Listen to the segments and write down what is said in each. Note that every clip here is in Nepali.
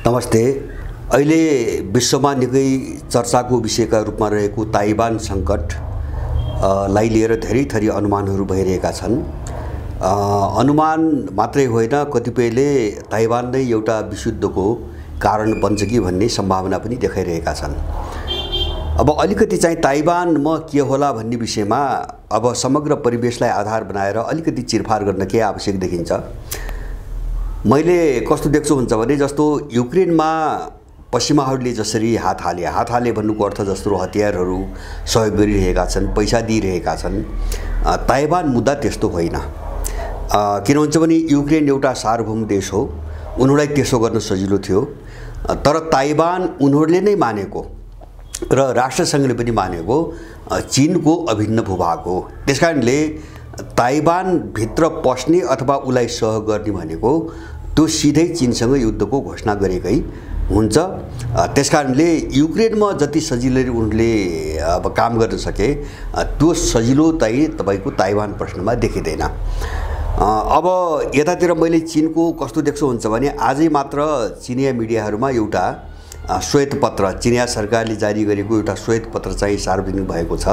नमस्ते। अहिले विश्वमा निकै चर्चाको विषयका रूपमा रहेको ताइवान सङ्कट लाई लिएर धेरै थरी अनुमानहरू भइरहेका छन्। अनुमान मात्रै होइन, कतिपयले ताइवान नै एउटा विशुद्धको कारण बन्छ कि भन्ने सम्भावना पनि देखाइरहेका छन्। अब अलिकति चाहिँ ताइवानमा के होला भन्ने विषयमा अब समग्र परिवेशलाई आधार बनाएर अलिकति चिरफार गर्न के आवश्यक देखिन्छ। मैले कस्तो देख्छु हुन्छ भने, जस्तो युक्रेनमा पश्चिमाहरूले जसरी हात हाले भन्नुको अर्थ जस्तो हतियारहरू सहयोग गरिरहेका छन्, पैसा दिइरहेका छन्। ताइवान मुद्दा त्यस्तो होइन। किन भन्छ भने युक्रेन एउटा सार्वभौम देश हो, उनीहरूलाई त्यसो गर्न सजिलो थियो। तर ताइवान उनीहरूले नै मानेको र राष्ट्रसङ्घले पनि मानेको चीनको अभिन्न भूभाग हो। त्यसकारणले ताइवान भित्र पस्ने अथवा उसलाई सहयोग गर्ने भनेको त्यो सिधै चीनसँग युद्धको घोषणा गरेकै हुन्छ। त्यसकारणले युक्रेनमा जति सजिलै उनले अब काम गर्न सके, त्यो सजिलो चाहिँ तपाईको ताइवान प्रश्नमा देखिँदैन। अब यतातिर मैले चीनको कस्तो देख्छु हुन्छ भने, आजै मात्र चिनिया मिडियाहरूमा एउटा श्वेतपत्र, चिनिया सरकारले जारी गरेको एउटा श्वेतपत्र चाहिँ सार्वजनिक भएको छ।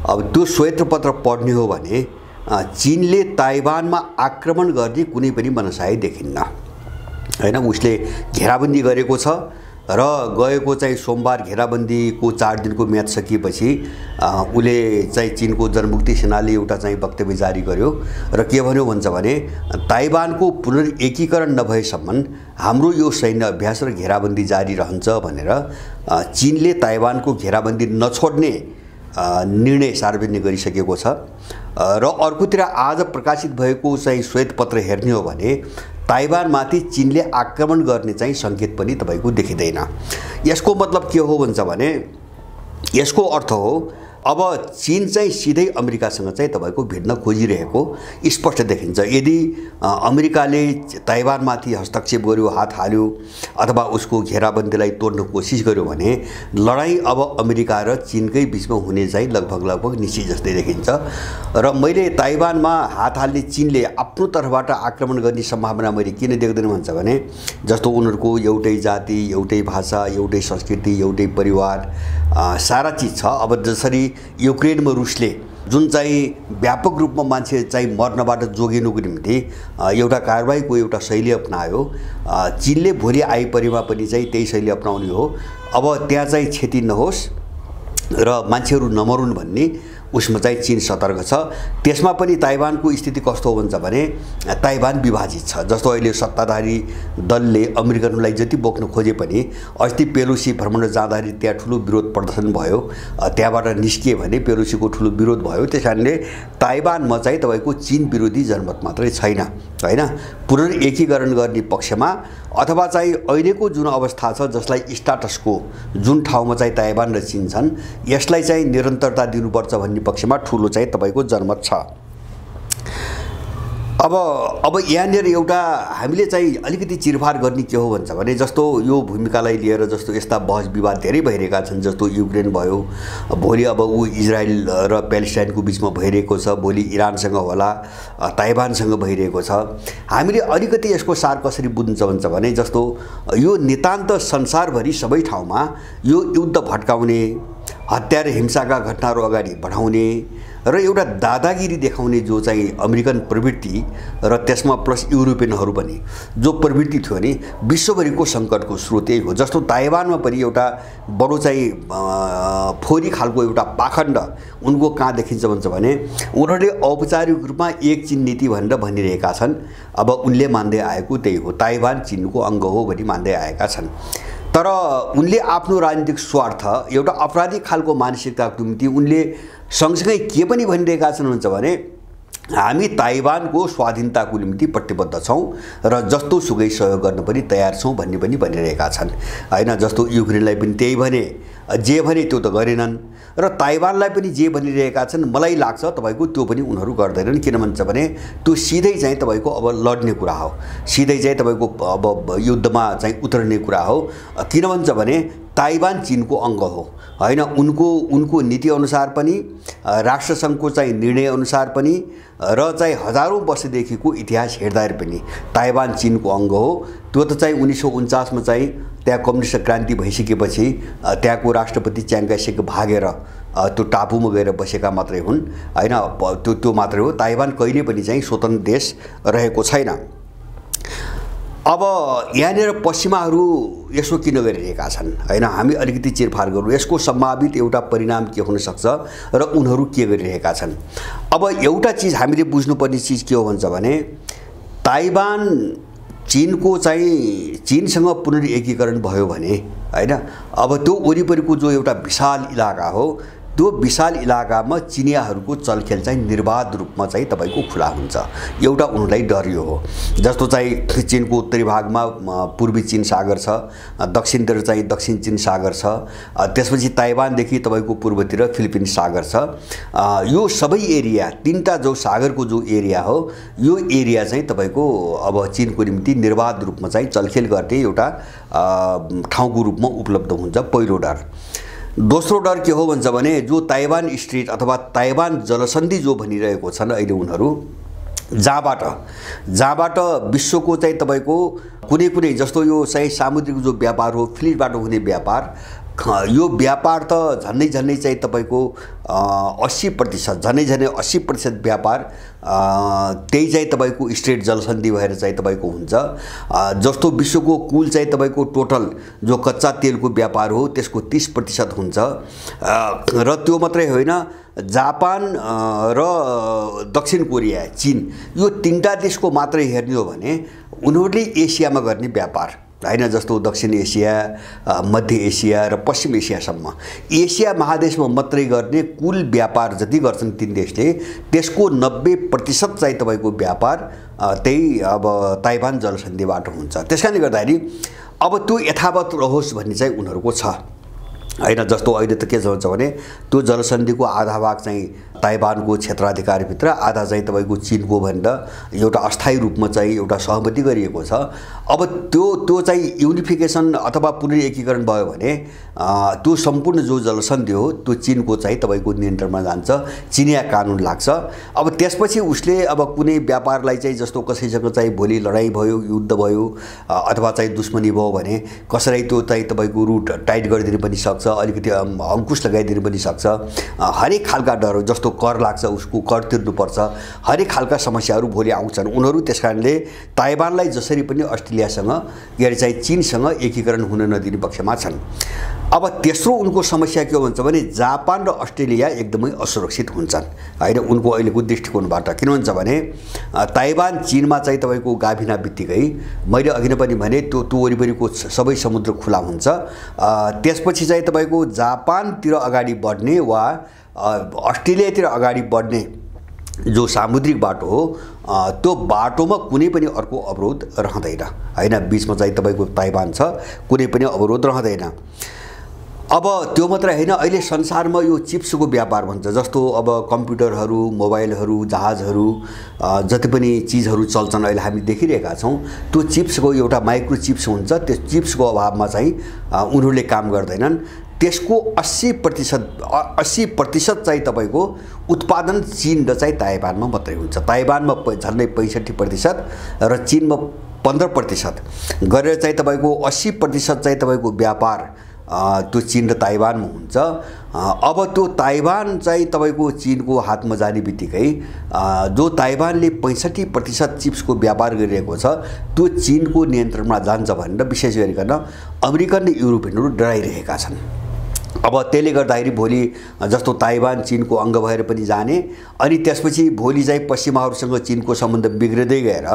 अब त्यो श्वेतपत्र पढ्ने हो भने चीनले ताइवानमा आक्रमण गर्ने कुनै पनि मनसाय देखिन्न हैन। उसले घेराबन्दी गरेको छ र गएको चाहिँ सोमबार घेराबन्दीको 4 दिनको म्याद सकिएपछि उसले चाहिँ चीनको जनमुक्ति सेनाले एउटा चाहिँ वक्तव्य जारी गर्यो र के भन्यो भन्छ भने, ताइवानको पुनर्एकीकरण नभएसम्म हाम्रो यो सैन्य अभ्यास र घेराबन्दी जारी रहन्छ भनेर चीनले ताइवानको घेराबन्दी नछोड्ने निर्णय सार्वजनिक गरिसकेको छ। र अर्कोतिर आज प्रकाशित भएको चाहिँ श्वेतपत्र हेर्ने हो भने ताइवानमाथि चीनले आक्रमण गर्ने चाहिँ सङ्केत पनि तपाईको देखिँदैन। यसको मतलब के हो भन्छ भने, यसको अर्थ हो अब चीन चाहिँ सिधै अमेरिकासँग चाहिँ तपाईको भिड्न खोजिरहेको स्पष्ट देखिन्छ। यदि अमेरिकाले ताइवानमाथि हस्तक्षेप गर्यो, हात हाल्यो अथवा उसको घेराबन्दीलाई तोड्न कोसिस गर्यो भने लडाईँ अब अमेरिका र चीनकै बिचमा हुने चाहिँ लगभग निश्चित जस्तै देखिन्छ। र मैले ताइवानमा हात हाल्ने चीनले आफ्नो तर्फबाट आक्रमण गर्ने सम्भावना मैले किन देख्दैन भन्छ भने, जस्तो उनीहरूको एउटै जाति, एउटै भाषा, एउटै संस्कृति, एउटै परिवार, सारा चिज छ। अब जसरी युक्रेनमा रुसले जुन चाहिँ व्यापक रूपमा मान्छे चाहिँ मर्नबाट जोगिनुको निम्ति एउटा कारबाहीको एउटा शैली अपनायो, चीनले भोलि आइपरेमा पनि चाहिँ त्यही शैली अपनाउने हो। अब त्यहाँ चाहिँ क्षति नहोस् र मान्छेहरू नमरुन् भन्ने उसमा चाहिँ चीन सतर्क छ। त्यसमा पनि ताइवानको स्थिति कस्तो हो भन्छ भने, ताइवान विभाजित छ। जस्तो अहिले सत्ताधारी दलले अमेरिकनलाई जति बोक्न खोजे पनि अस्ति पेलोसी भ्रमण जाँदाखेरि त्यहाँ ठुलो विरोध प्रदर्शन भयो, त्यहाँबाट निस्किए भने पेलोसीको ठुलो विरोध भयो। त्यस कारणले ताइवानमा चाहिँ तपाईको चीन विरोधी जनमत मात्रै छैन हैन। पुनर्एकीकरण गर्ने पक्षमा अथवा चाहिँ अहिलेको जुन अवस्था छ, जसलाई स्टाटसको जुन ठाउँमा चाहिँ ताइवान र चीन छन्, यसलाई चाहिँ निरन्तरता दिनुपर्छ भन्ने पक्षमा ठुलो चाहिँ तपाईको जनमत छ। अब यहाँनिर एउटा हामीले चाहिँ अलिकति चिरफार गर्ने के हो भन्छ भने, जस्तो यो भूमिकालाई लिएर जस्तो यस्ता बहस विवाद धेरै भइरहेका छन्। जस्तो युक्रेन भयो, भोलि अब इजरायल र प्यालेस्टाइनको बिचमा भइरहेको छ, भोलि इरानसँग होला, ताइवानसँग भइरहेको छ। हामीले अलिकति यसको सार कसरी बुझ्न्छ भन्छ भने, जस्तो यो नितान्त संसारभरि सबै ठाउँमा यो युद्ध भड्काउने, हत्या र हिंसाका घटनाहरू अगाडि बढाउने र एउटा दादागिरी देखाउने जो चाहिँ अमेरिकन प्रवृत्ति र त्यसमा प्लस युरोपियनहरू पनि जो प्रवृत्ति थियो नि, विश्वभरिको सङ्कटको स्रोत यही हो। जस्तो ताइवानमा पनि एउटा बडो चाहिँ फोरी खालको एउटा पाखण्ड उनको कहाँ देखिन्छ भन्छ भने, उनीहरूले औपचारिक रूपमा एक चीन नीति भनेर भनिरहेका छन्। अब उनले मान्दै आएको त्यही हो, ताइवान चीनको अङ्ग हो भनी मान्दै आएका छन्। तर उनले आफ्नो राजनीतिक स्वार्थ, एउटा अपराधिक खालको मानसिकताको निम्ति उनले सँगसँगै के पनि भनिरहेका छन् भन्छ भने, हामी ताइवानको स्वाधीनताको निम्ति प्रतिबद्ध छौँ र जस्तो सुकै सहयोग गर्न पनि तयार छौँ भन्ने पनि भनिरहेका छन् हैन। जस्तो युक्रेनलाई पनि त्यही भने, जे भने त्यो त गरेनन् र ताइवानलाई पनि जे भनिरहेका छन् मलाई लाग्छ तपाईको त्यो पनि उनीहरू गर्दैनन्। किन भन्छ भने त्यो सिधै चाहिँ तपाईको अब लड्ने कुरा हो, सिधै चाहिँ तपाईको अब युद्धमा चाहिँ उत्रने कुरा हो। किन भन्छ भने ताइवान चीनको अङ्ग हो हैन। उनको नीति अनुसार पनि राष्ट्रसङ्घको चाहिँ निर्णय अनुसार पनि र चाहिँ हजारौँ वर्षदेखिको इतिहास हेर्दाखेरि पनि ताइवान चीनको अङ्ग हो। त्यो त चाहिँ 1949 मा चाहिँ त्यहाँ कम्युनिस्ट क्रान्ति भइसकेपछि त्यहाँको राष्ट्रपति च्याङ काई-सेक भागेर त्यो टापुमा गएर बसेका मात्रै हुन् हैन। त्यो मात्रै हो। ताइवान कहिले पनि चाहिँ स्वतन्त्र देश रहेको छैन। अब यहाँनिर पश्चिमाहरू यसो किन गरिरहेका छन् हैन, हामी अलिकति चिरफार गरौँ। यसको सम्भावित एउटा परिणाम के हुन सक्छ र उनीहरू के गरिरहेका छन्। अब एउटा चीज हामीले बुझ्नुपर्ने चीज के हो भन्छ भने ताइवान चीनको चाहिँ चीनसँग पुनर्एकीकरण भयो भने हैन, अब त्यो वरिपरिको जो एउटा विशाल इलाका हो त्यो विशाल इलाकामा चिनियाहरूको चलखेल चाहिँ निर्बाध रूपमा चाहिँ तपाईको खुला हुन्छ। एउटा उनीहरूलाई डर यो हो। जस्तो चाहिँ चीनको उत्तरी भागमा पूर्वी चीन सागर छ, दक्षिणतिर चाहिँ दक्षिण चीन सागर छ, त्यसपछि ताइवानदेखि तपाईको पूर्वतिर फिलिपिन सागर छ। यो सबै एरिया तीनटा जो सागरको जो एरिया हो यो एरिया चाहिँ तपाईको अब चीनको निम्ति निर्बाध रूपमा चाहिँ चलखेल गर्ने एउटा ठाउँको रूपमा उपलब्ध हुन्छ। पहिलो डर। दोस्रो डर के हो भन्छ भने जो ताइवान स्ट्रेट अथवा ताइवान जलसन्धि जो भनिरहेको छन् अहिले उनीहरू जहाँबाट विश्वको चाहिँ तपाईको कुनै जस्तो यो चाहिँ सामुद्रिक जो व्यापार हो फ्लिटबाट हुने व्यापार, यो व्यापार त झन्डै चाहिँ तपाईको 80% झन्डै 80% व्यापार त्यही चाहिँ तपाईको स्ट्रेट जलसन्धि भएर चाहिँ तपाईको हुन्छ। जस्तो विश्वको कुल चाहिँ तपाईको टोटल जो कच्चा तेलको व्यापार हो त्यसको 30% हुन्छ। र त्यो मात्रै होइन, जापान र दक्षिण कोरिया चीन यो तीनटा देशको मात्रै हेर्ने हो भने उनीहरूले एसियामा गर्ने व्यापार हैन, जस्तो दक्षिण एसिया, मध्य एसिया र पश्चिम एसियासम्म एसिया महादेशमा मात्रै गर्ने कुल व्यापार जति गर्छन् तीन देशले त्यसको 90% चाहिँ तपाईको व्यापार त्यही अब ताइवान जलसन्धिबाट हुन्छ। त्यसकारणले गर्दाखेरि अब त्यो यथावत रहोस् भन्ने चाहिँ उनीहरूको छ हैन। जस्तो अहिले त के भन्छ भने त्यो जलसन्धिको आधा भाग चाहिँ ताइवानको क्षेत्राधिकारभित्र, आधा चाहिँ तपाईको चीनको भनेर एउटा अस्थायी रूपमा चाहिँ एउटा सहमति गरिएको छ। अब त्यो चाहिँ युनिफिकेसन अथवा पुनर्एकीकरण भयो भने त्यो सम्पूर्ण जो जलसन्धि हो त्यो चीनको चाहिँ तपाईको नियन्त्रणमा जान्छ, चिनिया कानुन लाग्छ। अब त्यसपछि उसले अब कुनै व्यापारलाई चाहिँ जस्तो कसैसँग चाहिँ भोलि लडाई भयो, युद्ध भयो अथवा चाहिँ दुश्मनी भयो भने कसैलाई त्यो चाहिँ तपाईको रुट टाइट गरिदिनु पनि सक्छ, अलिकति अंकुश लगाइदिनु पनि सक्छ। हरेक खालका डर, जस्तो कर लाग्छ उसको कर तिर्नुपर्छ, हरेक खालका समस्याहरू भोलि आउँछन्। उनीहरू त्यसकारणले ताइवानलाई जसरी पनि अस्ट्रेलियासँग या चाहिँ चीनसँग एकीकरण हुन नदिने पक्षमा छन्। अब तेस्रो उनको समस्या के हो भन्छ भने जापान र अस्ट्रेलिया एकदमै असुरक्षित हुन्छन् हैन उनको अहिलेको दृष्टिकोणबाट। किन भन्छ भने ताइवान चीनमा चाहिँ तपाईको गाभिना बित्तिकै मैले अघि नै पनि भने त्यो वरिपरिको सबै समुद्र खुला हुन्छ। त्यसपछि चाहिँ तपाईको जापानतिर अगाडि बढ्ने वा अस्ट्रेलियातिर अगाडि बढ्ने जो सामुद्रिक बाटो हो त्यो बाटोमा कुनै पनि अर्को अवरोध रहँदैन हैन। बीचमा चाहिँ तपाईको ताइवान छ, कुनै पनि अवरोध रहँदैन। अब त्यो मात्र हैन, अहिले संसारमा यो चिप्सको व्यापार भन्छ। जस्तो अब कम्प्युटरहरू, मोबाइलहरू, जहाजहरू जति पनि चीजहरू चल्छन् अहिले हामी देखिरहेका छौं, त्यो चिप्सको एउटा माइक्रो चिप्स हुन्छ। त्यो चिप्सको अभावमा चाहिँ उनीहरूले काम गर्दैनन्। त्यसको 80% चाहिँ तपाईको उत्पादन चीन र चाहिँ ताइवानमा मात्रै हुन्छ। ताइवानमा झन्डै 65% र चीनमा 15% गरेर चाहिँ तपाईको 80% चाहिँ तपाईको व्यापार त्यो चीन र ताइवानमा हुन्छ। अब त्यो ताइवान चाहिँ तपाईको चीनको हातमा जाने बित्तिकै जो ताइवानले 65% चिप्सको व्यापार गरिरहेको छ त्यो चीनको नियन्त्रणमा जान्छ भनेर विशेष गरिकन अमेरिकन र युरोपियनहरू डराइरहेका छन्। अब त्यसले गर्दाखेरि भोलि जस्तो ताइवान चीनको अङ्ग भएर पनि जाने, अनि त्यसपछि भोलि चाहिँ पश्चिमाहरूसँग चीनको सम्बन्ध बिग्रदै गएर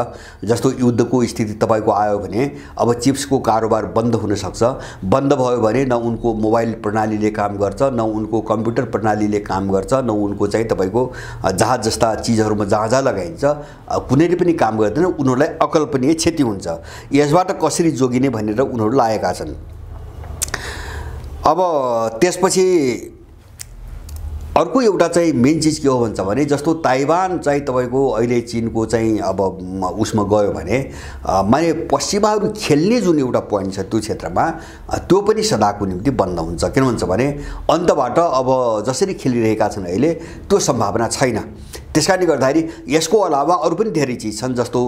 जस्तो युद्धको स्थिति तपाईको आयो भने अब चिप्सको कारोबार बन्द हुन सक्छ। बन्द भयो भने न उनको मोबाइल प्रणालीले काम गर्छ, न उनको कम्प्युटर प्रणालीले काम गर्छ, न उनको चाहिँ तपाईको जहाज जस्ता चीजहरुमा जहाँ लगाइन्छ कुनैले पनि काम गर्दैन। उनीहरुलाई अकल्पनीय क्षति हुन्छ। यसबाट कसरी जोगिने भनेर उनीहरु लागेका छन्। अब त्यसपछि अर्को एउटा चाहिँ मेन चिज के हो भन्छ भने जस्तो ताइवान चाहिँ तपाईको अहिले चीनको चाहिँ अब उसमा गयो भने माने पश्चिमाहरू खेल्ने जुन एउटा पोइन्ट छ त्यो क्षेत्रमा त्यो पनि सदाको निम्ति बन्द हुन्छ। किन भन्छ भने अन्तबाट अब जसरी खेलिरहेका छन् अहिले त्यो सम्भावना छैन। त्यसकारणले गर्दाखेरि यसको अलावा अरू पनि धेरै चिज छन् जस्तो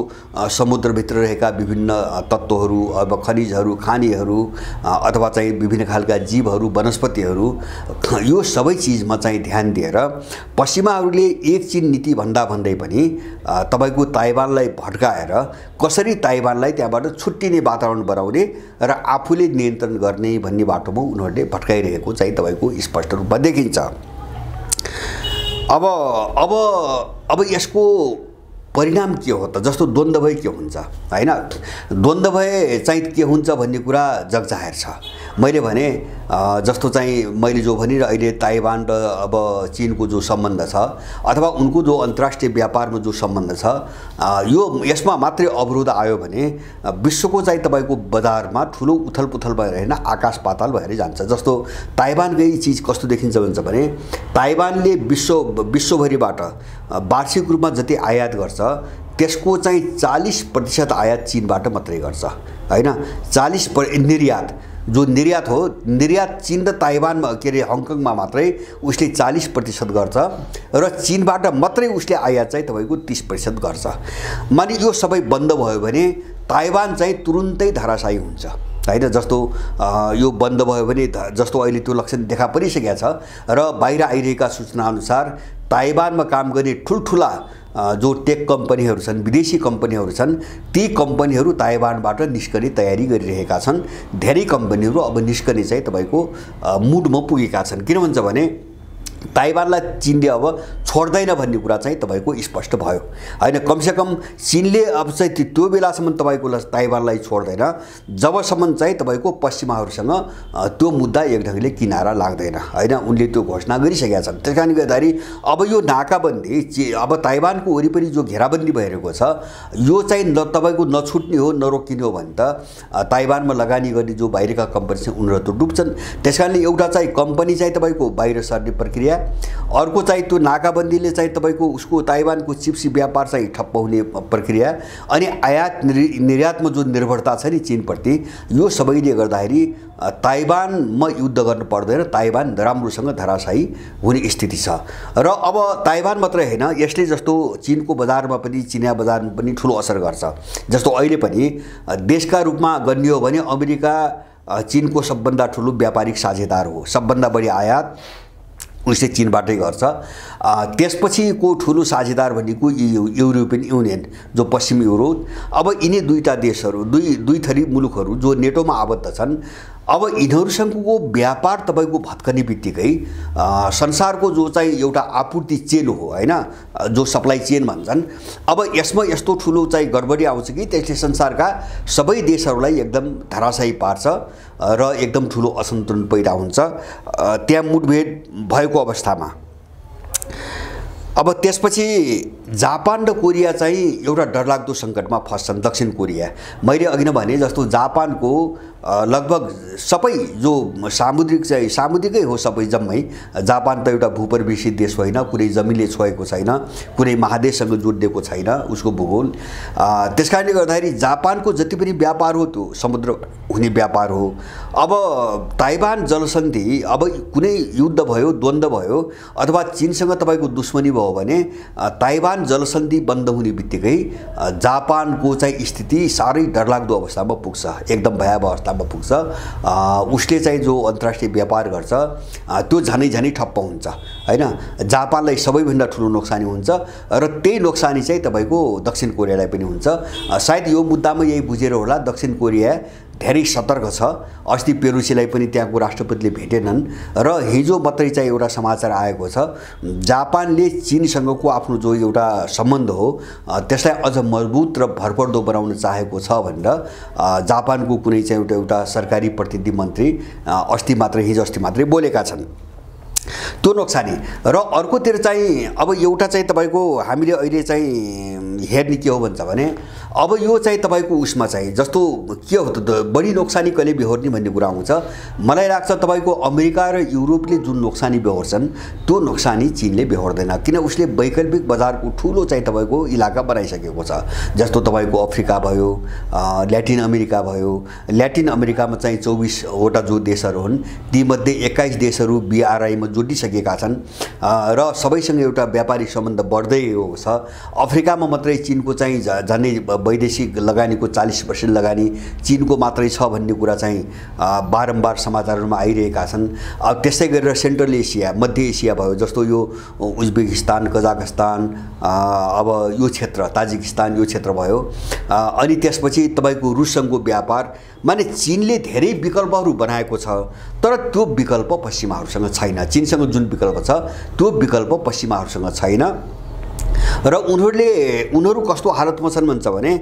समुद्रभित्र रहेका विभिन्न तत्त्वहरू अब खनिजहरू खानीहरू अथवा चाहिँ विभिन्न खालका जीवहरू वनस्पतिहरू यो सबै चिजमा चाहिँ ध्यान दिएर पश्चिमाहरूले एक चीन नीति भन्दै पनि तपाईको ताइवानलाई भड्काएर कसरी ताइवानलाई त्यहाँबाट छुट्टिने वातावरण बनाउने र आफूले नियन्त्रण गर्ने भन्ने बाटोमा उनीहरूले भड्काइरहेको चाहिँ तपाईको स्पष्ट रूपमा देखिन्छ। अब यसको परिणाम के हो त जस्तो द्वन्द्व भए के हुन्छ हैन द्वन्द्व भए चाहिँ के हुन्छ भन्ने कुरा जगजाहेर छ। मैले भने जस्तो चाहिँ मैले जो भने अहिले ताइवान र अब चीनको जो सम्बन्ध छ अथवा उनको जो अन्तर्राष्ट्रिय व्यापारमा जो सम्बन्ध छ यो यसमा मात्रै अवरोध आयो भने विश्वको चाहिँ तपाईको बजारमा ठुलो उथलपुथल भएर हैन आकाश पाताल भएर जान्छ। जस्तो ताइवानकै चीज कस्तो देखिन्छ भन्छ भने ताइवानले विश्वभरिबाट वार्षिक रूपमा जति आयात गर्छ त्यसको चाहिँ 40% आयात चीनबाट मात्रै गर्छ हैन। 40% निर्यात जो निर्यात हो निर्यात चीन र ताइवानमा के रे हङकङमा मात्रै उसले 40% गर्छ र चीनबाट मात्रै उसले आयात चाहिँ तपाईको 30% गर्छ। माने यो सबै बन्द भयो भने ताइवान चाहिँ तुरुन्तै धराशायी हुन्छ हैन। जस्तो यो बन्द भयो भने जस्तो अहिले त्यो लक्षण देखा परिसकेको छ र बाहिर आइरहेका सूचना अनुसार ताइवानमा काम गर्ने ठुलठुला जो टेक कम्पनीहरू छन् विदेशी कम्पनीहरू छन् ती कम्पनीहरू ताइवानबाट निस्कने तयारी गरिरहेका छन्। धेरै कम्पनीहरू अब निस्कने चाहिँ तपाईको मुडमा पुगेका छन्। किन भन्छ भने ताइवानलाई चीनले अब छोड्दैन भन्ने कुरा चाहिँ तपाईको स्पष्ट भयो हैन। कमसेकम चीनले अब चाहिँ त्यो बेलासम्म तपाईको ताइवानलाई छोड्दैन जबसम्म चाहिँ तपाईको पश्चिमाहरूसँग त्यो मुद्दा एक ढंगले किनारा लाग्दैन हैन। उनले त्यो घोषणा गरिसकेका छन्। त्यसकारणले गर्दाखेरि अब यो नाकाबन्दी अब ताइवानको वरिपरि जो घेराबन्दी भइरहेको छ यो चाहिँ तपाईको नछुट्ने हो नरोकिने हो भने त ताइवानमा लगानी गर्ने जो बाहिरका कम्पनी छन् उनीहरू त डुब्छन्। त्यसकारणले एउटा चाहिँ कम्पनी चाहिँ तपाईको बाहिर सर्ने प्रक्रिया अर्को चाहिँ त्यो नाकाबन्दीले चाहिँ तपाईको उसको ताइवानको चिप्स व्यापार चाहिँ ठप्प हुने प्रक्रिया अनि आयात निर्यातमा जो निर्भरता छ नि चीनप्रति यो सबैले गर्दाखेरि ताइवानमा युद्ध गर्नु पर्दैन ताइवान राम्रोसँग धराशायी हुने स्थिति छ। र अब ताइवान मात्रै हैन यसले जस्तो चीनको बजारमा पनि चिनिया बजारमा पनि ठुलो असर गर्छ। जस्तो अहिले पनि देशका रूपमा गन्ने हो भने अमेरिका चीनको सबभन्दा ठुलो व्यापारिक साझेदार हो। सबभन्दा बढी आयात उसले चीनबाटै गर्छ। त्यसपछिको ठुलो साझेदार भनेको युरोपियन युनियन जो पश्चिम युरोप। अब यिनी दुईटा देशहरू दुई थरी मुलुकहरू जो नेटोमा आबद्ध छन् अब यिनीहरूसँगको व्यापार तपाईको भत्कने बित्तिकै संसारको जो चाहिँ एउटा आपूर्ति चेन हो हैन जो सप्लाई चेन भन्छन् अब यसमा यस्तो ठुलो चाहिँ गडबडी आउँछ कि त्यसले संसारका सबै देशहरूलाई एकदम धराशायी पार्छ र एकदम ठुलो असन्तुलन पैदा हुन्छ त्यहाँ मुठभेड भएको अवस्थामा। अब त्यसपछि जापान र कोरिया चाहिँ एउटा डरलाग्दो सङ्कटमा फस्छन्। दक्षिण कोरिया मैले अघि नै भने जस्तो जापानको लगभग सबै जो सामुद्रिकै हो सबै जम्मै। जापान त एउटा भूपरिवेशित देश होइन कुनै जमिनले छोएको छैन कुनै महादेशसँग जोडिएको छैन उसको भूगोल। त्यसकारणले गर्दाखेरि जापानको जति पनि व्यापार हो त्यो समुद्र हुने व्यापार हो। अब ताइवान जलसन्धि अब कुनै युद्ध भयो द्वन्द्व भयो अथवा चीनसँग तपाईको दुश्मनी भयो भने ताइवान जलसन्धि बन्द हुने बित्तिकै जापानको चाहिँ स्थिति साह्रै डरलाग्दो अवस्थामा पुग्छ एकदम भयावह अवस्थामा पुग्छ। उसले चाहिँ जो अन्तर्राष्ट्रिय व्यापार गर्छ त्यो झनै ठप्प हुन्छ हैन। जापानलाई सबैभन्दा ठुलो नोक्सानी हुन्छ र त्यही नोक्सानी चाहिँ तपाईको दक्षिण कोरियालाई पनि हुन्छ। सायद यो मुद्दामा यही बुझेर होला दक्षिण कोरिया धेरै सतर्क छ। अस्ति पेरुसीलाई पनि त्यहाँको राष्ट्रपतिले भेटेनन् र हिजो मात्रै चाहिँ एउटा समाचार आएको छ जापानले चीनसँगको आफ्नो जो एउटा सम्बन्ध हो त्यसलाई अझ मजबुत र भरपर्दो बनाउन चाहेको छ भनेर जापानको कुनै चाहिँ एउटा सरकारी प्रतिनिधि मन्त्री हिजो अस्ति मात्रै बोलेका छन्। त्यो नोक्सानी र अर्कोतिर चाहिँ अब एउटा चाहिँ तपाईको हामीले अहिले चाहिँ हेर्ने के हो भन्छ भने अब यो चाहिँ तपाईको उसमा चाहिँ जस्तो के हो त बढी नोक्सानी कहिले बेहोर्ने भन्ने कुरा आउँछ। मलाई लाग्छ तपाईको अमेरिका र युरोपले जुन नोक्सानी बेहोर्छन् त्यो नोक्सानी चीनले बेहोर्दैन, किन उसले वैकल्पिक बजारको ठुलो चाहिँ तपाईको इलाका बनाइसकेको छ। जस्तो तपाईको अफ्रिका भयो, ल्याटिन अमेरिका भयो। ल्याटिन अमेरिकामा चाहिँ 24 वटा जो देशहरू हुन् तीमध्ये 21 देशहरू बीआरआईमा जोडिसकेका छन् र सबैसँग एउटा व्यापारिक सम्बन्ध बढ्दै गएको छ। अफ्रिकामा मात्रै चीनको चाहिँ झन्डै वैदेशिक लगानीको 40% लगानी चीनको मात्रै छ भन्ने कुरा चाहिँ बारम्बार समाचारहरूमा आइरहेका छन्। अब त्यसै गरेर सेन्ट्रल एसिया, मध्य एसिया भयो, जस्तो यो उज्बेकिस्तान, कजाकस्तान, अब यो क्षेत्र ताजिकिस्तान यो क्षेत्र भयो। अनि त्यसपछि तपाईको रुससँगको व्यापार, माने चीनले धेरै विकल्पहरू बनाएको छ तर त्यो विकल्प पश्चिमाहरूसँग छैन। चीनसँग जुन विकल्प छ त्यो विकल्प पश्चिमाहरूसँग छैन र उनीहरू कस्तो हालतमा छन् भन्छ भने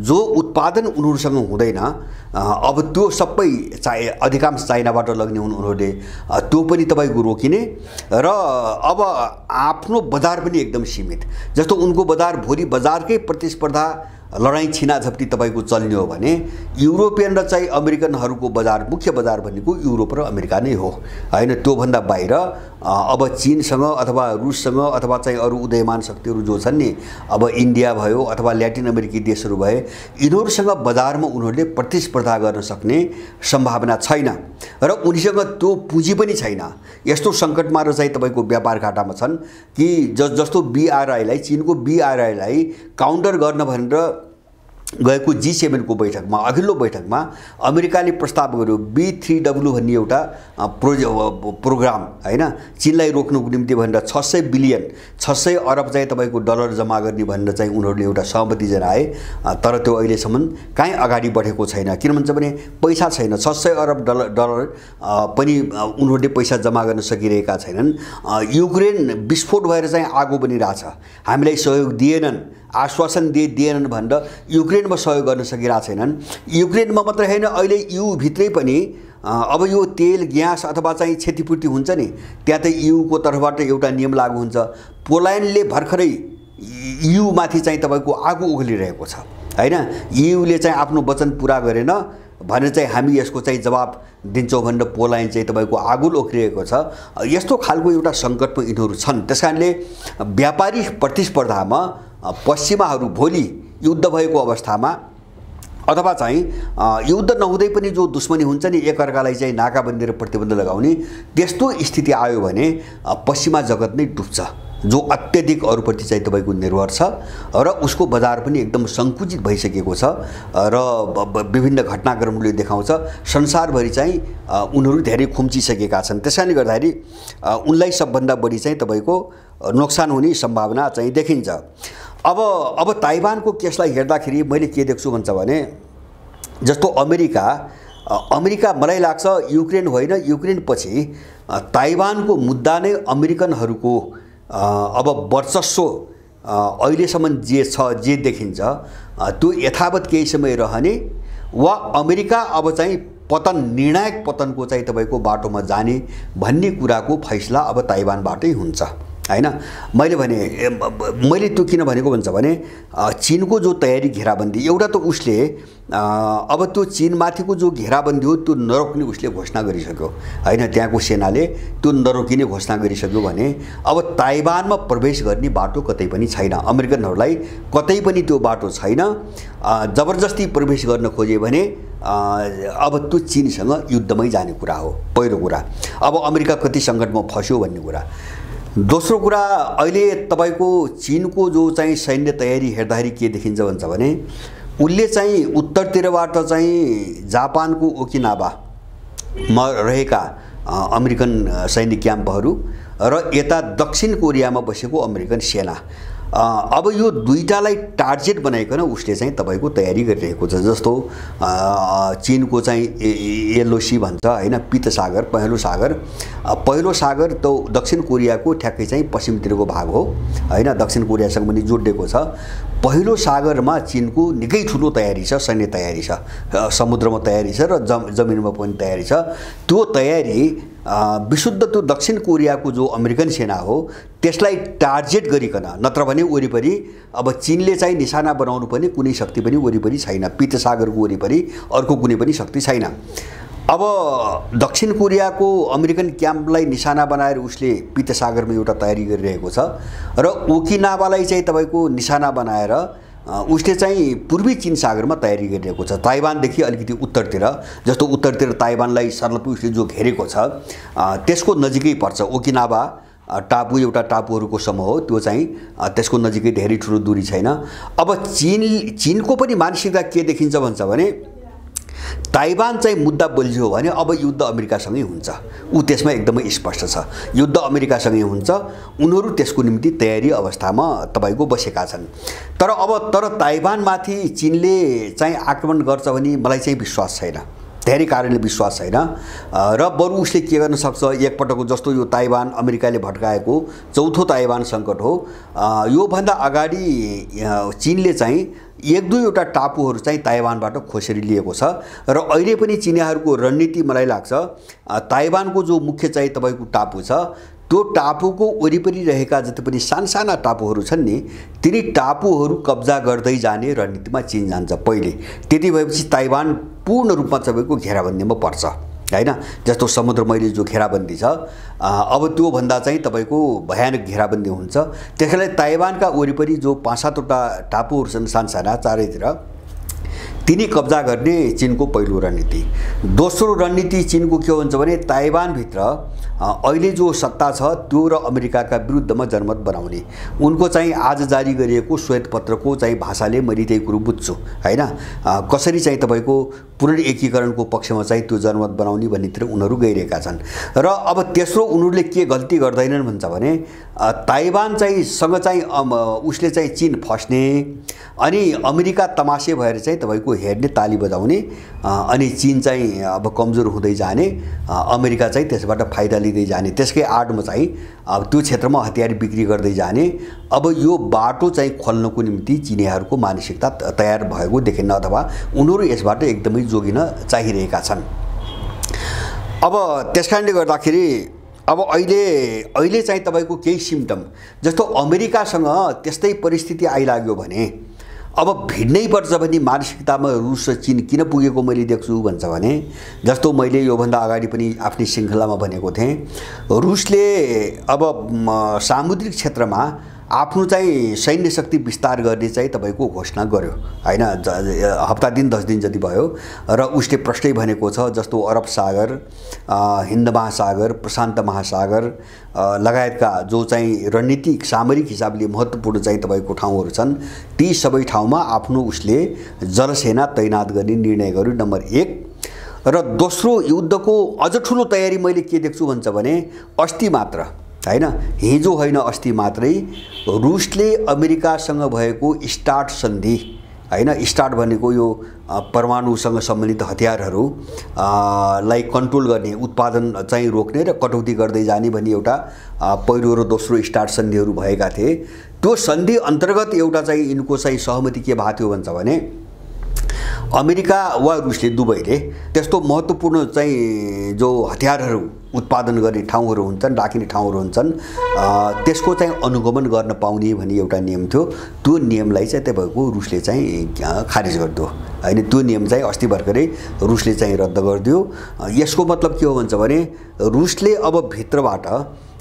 जो उत्पादन उनीहरूसँग हुँदैन अब त्यो सबै अधिकांश चाइनाबाट लग्ने हुन् उनीहरूले, त्यो पनि तपाईको रोकिने र अब आफ्नो बजार पनि एकदम सीमित। जस्तो उनको बजार भोलि बजारकै प्रतिस्पर्धा लडाईँ छिनाझप्टी तपाईको चल्ने हो भने युरोपियन र चाहिँ अमेरिकनहरूको बजार, मुख्य बजार भनेको युरोप र अमेरिका नै हो हैन। त्योभन्दा बाहिर अब चीनसँग अथवा रुससँग अथवा चाहिँ अरू उदयमान शक्तिहरू जो छन् नि, अब इन्डिया भयो अथवा ल्याटिन अमेरिकी देशहरू भए, यिनीहरूसँग बजारमा उनीहरूले प्रतिस्पर्धा गर्न सक्ने सम्भावना छैन र उनीसँग त्यो पुँजी पनि छैन। यस्तो सङ्कटमा र चाहिँ तपाईको व्यापार घाटामा छन् कि जस्तो बीआरआईलाई, चीनको बीआरआईलाई काउन्टर गर्न भनेर गएको G7 को बैठकमा, अघिल्लो बैठकमा अमेरिकाले प्रस्ताव गर्यो B3W भन्ने एउटा प्रोग्राम हैन, चीनलाई रोक्नुको निम्ति भनेर 600 बिलियन 600 अरब चाहिँ तपाईको डलर जम्मा गर्ने भनेर चाहिँ उनीहरूले एउटा सहमति जनाए। तर त्यो अहिलेसम्म कहीँ अगाडि बढेको छैन। किन भन्छ भने पैसा छैन। 600 अरब डलर पनि उनीहरूले पैसा जम्मा गर्न सकिरहेका छैनन्। युक्रेन विस्फोट भएर चाहिँ आगो बनिरहेछ, हामीलाई सहयोग दिएनन्, आश्वासन दिएनन् भनेर युक्रेनमा सहयोग गर्न सकिरहेका छैनन्। युक्रेनमा मात्र हैन, अहिले EU भित्रै पनि अब यो तेल ग्यास अथवा चाहिँ क्षतिपूर्ति हुन्छ नि, त्यहाँ त EU को तर्फबाट एउटा नियम लागू हुन्छ। पोल्यान्डले भर्खरै EU माथि चाहिँ तपाईको आगो उघलिरहेको छ हैन। EU ले चाहिँ आफ्नो वचन पूरा गरेन भने चाहिँ हामी यसको चाहिँ जवाब दिन्छौँ भनेर पोल्यान्ड चाहिँ तपाईको आगो ओख्रिएको छ। यस्तो खालको एउटा सङ्कटमा यिनीहरू छन्। त्यसकारणले व्यापारिक प्रतिस्पर्धामा पश्चिमाहरू भोलि युद्ध भएको अवस्थामा अथवा चाहिँ युद्ध नहुँदै पनि जो दुश्मनी हुन्छ नि, एकअर्कालाई चाहिँ नाकाबन्दी र प्रतिबन्ध लगाउने, त्यस्तो स्थिति आयो भने पश्चिमा जगत नै डुब्छ, जो अत्यधिक अरूप्रति चाहिँ तपाईको निर्भर छ र उसको बजार पनि एकदम सङ्कुचित भइसकेको छ र विभिन्न घटनाक्रमले देखाउँछ संसारभरि चाहिँ उनीहरू धेरै खुम्चिसकेका छन्। त्यसैले गर्दाखेरि उनलाई सबभन्दा बढी चाहिँ तपाईको नोक्सान हुने सम्भावना चाहिँ देखिन्छ। अब ताइवानको केसलाई हेर्दाखेरि मैले के देख्छु भन्छ भने जस्तो अमेरिका मलाई लाग्छ युक्रेन होइन, युक्रेन पछि ताइवानको मुद्दा नै अमेरिकनहरूको अब वर्चस्व अहिलेसम्म जे छ, जे देखिन्छ त्यो यथावत केही समय रहने वा अमेरिका अब चाहिँ पतन, निर्णायक पतनको चाहिँ तपाईको बाटोमा जाने भन्ने कुराको फैसला अब ताइवानबाटै हुन्छ हैन। मैले त्यो किन भनेको भन्छ भने चीनको जो तयारी घेराबन्दी, एउटा त उसले अब त्यो चीनमाथिको जो घेराबन्दी हो त्यो नरोक्ने उसले घोषणा गरिसक्यो हैन। त्यहाँको सेनाले त्यो नरोकिने घोषणा गरिसक्यो भने अब ताइवानमा प्रवेश गर्ने बाटो कतै पनि छैन। अमेरिकनहरूलाई कतै पनि त्यो बाटो छैन। जबरजस्ती प्रवेश गर्न खोजे भने अब त्यो चीनसँग युद्धमै जाने कुरा हो, पहिलो कुरा। अब अमेरिका कति सङ्कटमा फस्यो भन्ने कुरा। दोस्रो कुरा, अहिले तपाईको चीनको जो चाहिँ सैन्य तयारी हेर्दाखेरि के देखिन्छ भन्छ भने उसले चाहिँ उत्तरतिरबाट चाहिँ जापानको ओकिनावामा रहेका अमेरिकन सैनिक क्याम्पहरू र यता दक्षिण कोरियामा बसेको अमेरिकन सेना, अब यो दुईटालाई टार्गेट बनाइकन उसले चाहिँ तपाईको तयारी गरिरहेको छ। जस्तो चीनको चाहिँ येल्लो सी भन्छ हैन, पीत सागर, पहिलो सागर त दक्षिण कोरियाको ठ्याक्कै चाहिँ पश्चिमतिरको भाग हो हैन, दक्षिण कोरियासँग पनि जोडिएको छ। पहिलो सागरमा चीनको निकै ठुलो तयारी छ, सैन्य तयारी छ, समुद्रमा तयारी छ र जमिनमा पनि तयारी छ। त्यो तयारी विशुद्ध त्यो दक्षिण कोरियाको जो अमेरिकन सेना हो त्यसलाई टार्गेट गरिकन, नत्र भने वरिपरि अब चीनले चाहिँ निशाना बनाउनु पनि कुनै शक्ति पनि वरिपरि छैन। पित्तसागरको वरिपरि अर्को कुनै पनि शक्ति छैन। अब दक्षिण कोरियाको अमेरिकन क्याम्पलाई निशाना बनाएर उसले पित्तसागरमा एउटा तयारी गरिरहेको छ र ओकिनावालाई चाहिँ तपाईको निशाना बनाएर उसले चाहिँ पूर्वी चीन सागरमा तयारी गरिरहेको छ। ताइवानदेखि अलिकति उत्तरतिर, जस्तो उत्तरतिर ताइवानलाई सर्लपै उसले जो घेरेको छ त्यसको नजिकै पर्छ। ओकिनावा टापु एउटा टापुहरूको समूह हो, त्यो चाहिँ त्यसको नजिकै धेरै ठुलो दूरी छैन। अब चीनको पनि मानसिकता के देखिन्छ भन्छ भने ताइवान चाहिँ मुद्दा बल्झ्यो भने अब युद्ध अमेरिकासँगै हुन्छ। ऊ त्यसमा एकदमै स्पष्ट छ, युद्ध अमेरिकासँगै हुन्छ। उनीहरू त्यसको निम्ति तयारी अवस्थामा तपाईको बसेका छन्। तर ताइवानमाथि चीनले चाहिँ आक्रमण गर्छ भने मलाई चाहिँ विश्वास छैन, धेरै कारणले विश्वास छैन। र बरु उसले के गर्न सक्छ, एकपटकको जस्तो यो ताइवान अमेरिकाले भड्काएको चौथो ताइवान सङ्कट हो, योभन्दा अगाडि चीनले चाहिँ एक दुईवटा टापुहरू चाहिँ ताइवानबाट खोसेरी लिएको छ र अहिले पनि चीनीहरूको रणनीति मलाई लाग्छ ताइवानको जो मुख्य चाहिँ तपाईको टापु छ त्यो टापुको वरिपरि रहेका जति पनि साना टापुहरू छन् नि, तिनी टापुहरू कब्जा गर्दै जाने रणनीतिमा चीन जान्छ पहिले। त्यति भएपछि ताइवान पूर्ण रूपमा तपाईँको घेराबन्दीमा पर्छ हैन। जस्तो समुद्रमैली जो घेराबन्दी छ अब त्यो भन्दा चाहिँ तपाईको भयानक घेराबन्दी हुन्छ। त्यसैले ताइवानका वरिपरि जो 5-7वटा टापुहरू छन् साना चारैतिर, तिनी कब्जा गर्ने चीनको पहिलो रणनीति। दोस्रो रणनीति चीनको के हुन्छ भने ताइवानभित्र अहिले जो सत्ता छ त्यो र अमेरिकाका विरुद्धमा जनमत बनाउने। उनको चाहिँ आज जारी गरिएको श्वेत पत्रको चाहिँ भाषाले मैले त्यही कुरो बुझ्छु हैन। कसरी चाहिँ तपाईको पूर्ण एकीकरणको पक्षमा चाहिँ त्यो जनमत बनाउने भन्नेतिर उनीहरू गइरहेका छन्। र अब तेस्रो उनीहरूले के गल्ती गर्दैनन् भन्छ भने ताइवान चाहिँ सँग चाहिँ उसले चाहिँ चीन फस्ने अनि अमेरिका तमासे भएर चाहिँ तपाईको हेर्ने, ताली बजाउने, अनि चीन चाहिँ अब कमजोर हुँदै जाने, अमेरिका चाहिँ त्यसबाट फाइदा लिँदै जाने, त्यसकै आडमा चाहिँ अब त्यो क्षेत्रमा हतियार बिक्री गर्दै जाने। अब यो बाटो चाहिँ खोल्नको निम्ति चीनीहरूको मानसिकता तयार भएको देखिन्न, अथवा उनीहरू यसबाट एकदमै जोगिन चाहिरहेका छन्। अब त्यसकारणले गर्दाखेरि अब अहिले चाहिँ तपाईको केही सिम्पटम, जस्तो अमेरिकासँग त्यस्तै परिस्थिति आइलाग्यो भने अब भिड्नै पर्छ भन्ने मानसिकतामा रुस र चीन किन पुगेको मैले देख्छु भन्छ भने, जस्तो मैले योभन्दा अगाडि पनि आफ्नै श्रृङ्खलामा भनेको थिएँ, रुसले अब सामुद्रिक क्षेत्रमा आफ्नो चाहिँ सैन्य शक्ति विस्तार गर्ने चाहिँ तपाईको घोषणा गर्यो हैन। हप्ता दिन 10 दिन जति भयो र उसले प्रष्टै भनेको छ जस्तो अरब सागर, हिन्द महासागर, प्रशान्त महासागर लगायतका जो चाहिँ रणनीतिक सामरिक हिसाबले महत्त्वपूर्ण चाहिँ तपाईको ठाउँहरू छन्, ती सबै ठाउँमा आफ्नो उसले जलसेना तैनात गर्ने निर्णय गर्यो, नम्बर 1। र दोस्रो युद्धको अझ ठुलो तयारी मैले के देख्छु भन्छ भने अस्ति मात्र हैन, हिजो होइन अस्ति मात्रै रुसले अमेरिकासँग भएको स्टार्ट सन्धि हैन, स्टार्ट भनेको यो परमाणुसँग सम्बन्धित हतियारहरू लाई कन्ट्रोल गर्ने, उत्पादन चाहिँ रोक्ने र कटौती गर्दै जाने भन्ने एउटा पहिलो र दोस्रो स्टार्ट सन्धिहरू भएका थिए। त्यो सन्धि अन्तर्गत एउटा चाहिँ यिनको चाहिँ सहमति के भएको थियो भन्छ भने अमेरिका वा रुसले दुवैले त्यस्तो महत्त्वपूर्ण चाहिँ जो हतियारहरू उत्पादन गर्ने ठाउँहरू हुन्छन्, राखिने ठाउँहरू हुन्छन्, त्यसको चाहिँ अनुगमन गर्न पाउने भन्ने एउटा नियम थियो। त्यो नियमलाई चाहिँ तपाईँको रुसले चाहिँ खारिज गरिदियो हैन। त्यो नियम चाहिँ अस्ति भर्खरै रुसले चाहिँ रद्द गरिदियो। यसको मतलब के हो भन्छ भने रुसले अब भित्रबाट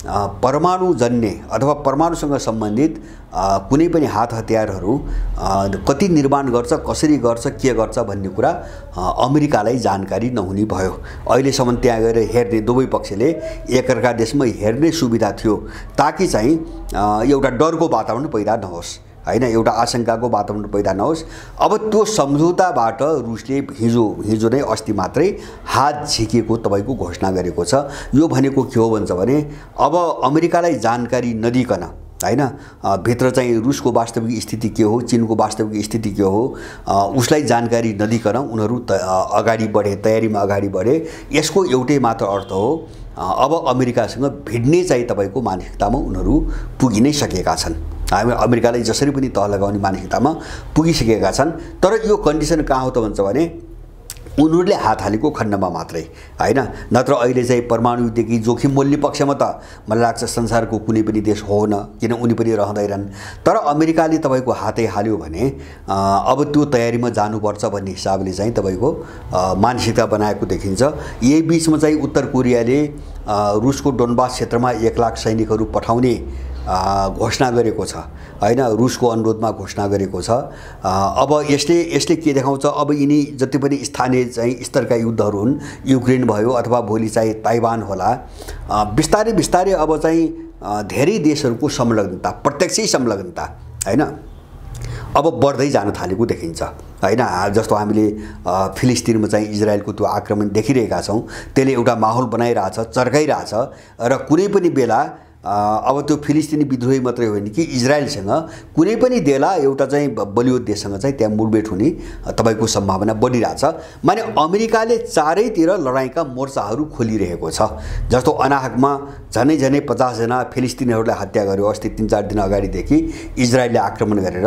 परमाणुजन्य अथवा परमाणुसँग सम्बन्धित कुनै पनि हात हतियारहरू कति निर्माण गर्छ, कसरी गर्छ, के गर्छ भन्ने कुरा अमेरिकालाई जानकारी नहुने भयो। अहिलेसम्म त्यहाँ गएर हेर्ने दुवै पक्षले एकअर्का देशमा हेर्ने सुविधा थियो, ताकि चाहिँ एउटा डरको वातावरण पैदा नहोस् हैन, एउटा आशंकाको वातावरण पैदा नहोस्। अब त्यो सम्झौताबाट रुसले हिजो नै अस्ति मात्रै हात झिकेको तपाईको घोषणा गरेको छ। यो भनेको के हो भन्छ भने अब अमेरिकालाई जानकारी नदिकन हैन, भित्र चाहिँ रुसको वास्तविक स्थिति के हो, चीनको वास्तविक स्थिति के हो, उसलाई जानकारी नदिकन उनीहरू अगाडि बढे, तयारीमा अगाडि बढे। यसको एउटै मात्र अर्थ हो अब अमेरिकासँग भिड्ने चाहिँ तपाईको मानसिकतामा उनीहरू पुगि नै सकेका छन्। हामी अमेरिकालाई जसरी पनि तह लगाउने मानसिकतामा पुगिसकेका छन्। तर यो कन्डिसन कहाँ हो त भन्छ भने उनीहरूले हात हालेको खण्डमा मात्रै, होइन? नत्र अहिले चाहिँ परमाणु युद्धकी जोखिम मोल्ने पक्षमा त मलाई लाग्छ संसारको कुनै पनि देश होन, किन उनी पनि रहँदैनन्। तर अमेरिकाले तपाईँको हातै हाल्यो भने अब त्यो तयारीमा जानुपर्छ भन्ने हिसाबले चाहिँ तपाईँको मानसिकता बनाएको देखिन्छ। यही बिचमा चाहिँ उत्तर कोरियाले रुसको डोनबास क्षेत्रमा 1 लाख सैनिकहरू पठाउने घोषणा गरेको छ, होइन? रुसको अनुरोधमा घोषणा गरेको छ। अब यसले के देखाउँछ, अब यिनी जति पनि स्थानीय चाहिँ स्तरका युद्धहरू हुन्, युक्रेन भयो अथवा भोलि चाहिँ ताइवान होला, बिस्तारै बिस्तारै अब चाहिँ धेरै देशहरूको संलग्नता, प्रत्यक्षै संलग्नता, होइन, अब बढ्दै जान थालेको देखिन्छ, होइन? जस्तो हामीले फिलिस्तिनमा चाहिँ इजरायलको त्यो आक्रमण देखिरहेका छौँ, त्यसले एउटा माहौल बनाइरहेछ, चर्काइरहेछ र कुनै पनि बेला अब त्यो फिलिस्तिनी विद्रोही मात्रै होइन कि इजरायलसँग कुनै पनि बेला एउटा चाहिँ बलियो देशसँग चाहिँ त्यहाँ मुठभेड हुने तपाईँको सम्भावना बढिरहेछ। माने अमेरिकाले चारैतिर लडाइँका मोर्चाहरू खोलिरहेको छ। जस्तो अनाहकमा झनै 50 जना फिलिस्तिनीहरूलाई हत्या गर्यो अस्ति 3-4 दिन अगाडिदेखि इजरायलले आक्रमण गरेर।